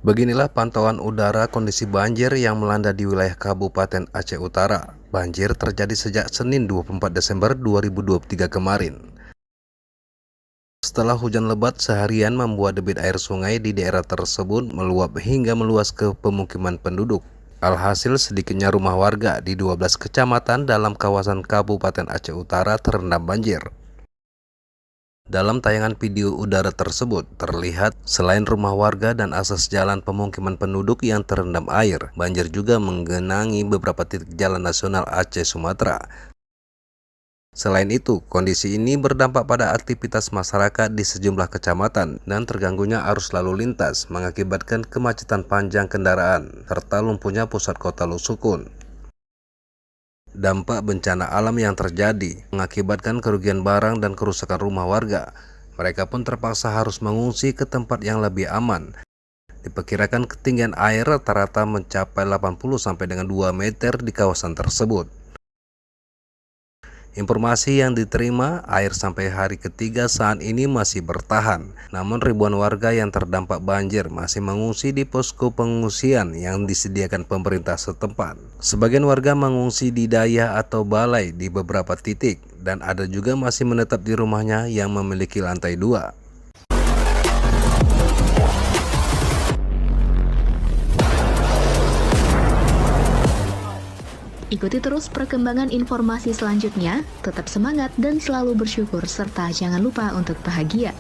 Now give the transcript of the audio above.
Beginilah pantauan udara kondisi banjir yang melanda di wilayah Kabupaten Aceh Utara. Banjir terjadi sejak Senin 24 Desember 2023 kemarin. Setelah hujan lebat seharian membuat debit air sungai di daerah tersebut meluap hingga meluas ke pemukiman penduduk. Alhasil sedikitnya rumah warga di 12 kecamatan dalam kawasan Kabupaten Aceh Utara terendam banjir. Dalam tayangan video udara tersebut, terlihat selain rumah warga dan akses jalan pemukiman penduduk yang terendam air, banjir juga menggenangi beberapa titik jalan nasional Aceh Sumatera. Selain itu, kondisi ini berdampak pada aktivitas masyarakat di sejumlah kecamatan dan terganggunya arus lalu lintas, mengakibatkan kemacetan panjang kendaraan, serta lumpuhnya pusat kota Lusukun. Dampak bencana alam yang terjadi mengakibatkan kerugian barang dan kerusakan rumah warga. Mereka pun terpaksa harus mengungsi ke tempat yang lebih aman. Diperkirakan ketinggian air rata-rata mencapai 80 sampai dengan 2 meter di kawasan tersebut. Informasi yang diterima, air sampai hari ketiga saat ini masih bertahan. Namun ribuan warga yang terdampak banjir masih mengungsi di posko pengungsian yang disediakan pemerintah setempat. Sebagian warga mengungsi di daya atau balai di beberapa titik, dan ada juga masih menetap di rumahnya yang memiliki lantai 2. Ikuti terus perkembangan informasi selanjutnya, tetap semangat dan selalu bersyukur, serta jangan lupa untuk bahagia.